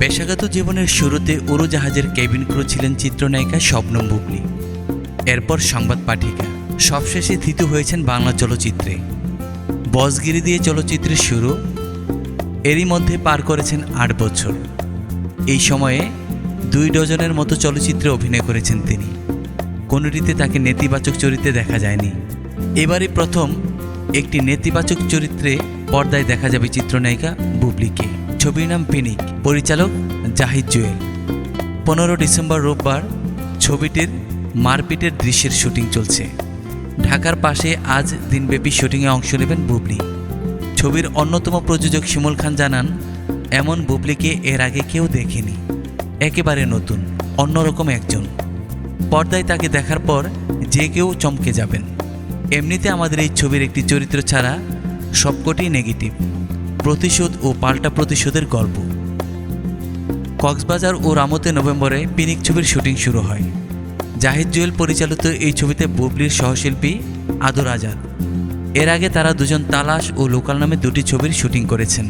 পেশাগত জীবনের শুরুতে উড়োজাহাজের কেবিন ক্রু ছিলেন চিত্রনায়িকা শবনম বুবলী, এরপর সংবাদ পাঠিকা, সবশেষে থিতু হয়েছেন বাংলা চলচ্চিত্রে। বসগিরি দিয়ে চলচ্চিত্রের শুরু, এরই মধ্যে পার করেছেন ৮ বছর। এই সময়ে ২ ডজনের মতো চলচ্চিত্রে অভিনয় করেছেন তিনি। কোনোটিতে তাকে নেতিবাচক চরিত্রে দেখা যায়নি। এবারই প্রথম একটি নেতিবাচক চরিত্রে পর্দায় দেখা যাবে চিত্রনায়িকা বুবলীকে। ছবির নাম পিনিক, পরিচালক জাহিদ জুয়েল। ১৫ ডিসেম্বর রোববার ছবিটির মারপিটের দৃশ্যের শুটিং চলছে। ঢাকার পাশে আজ দিনব্যাপী শুটিংয়ে অংশ নেবেন বুবলী। ছবির অন্যতম প্রযোজক শিমুল খান জানান, এমন বুবলীকে এর আগে কেউ দেখেনি, একেবারে নতুন, অন্যরকম একজন। পর্দায় তাকে দেখার পর যে কেউ চমকে যাবেন। এমনিতে আমাদের এই ছবির একটি চরিত্র ছাড়া সবকটি নেগেটিভ, প্রতিশোধ ও পাল্টা প্রতিশোধের গল্প। কক্সবাজার ও রামতে নভেম্বরে পিনিক ছবির শুটিং শুরু হয়। জাহিদ জুয়েল পরিচালিত এই ছবিতে বুবলীর সহশিল্পী আদর আজাদ। এর আগে তারা দুজন তালাশ ও লোকাল নামে ২টি ছবির শুটিং করেছেন।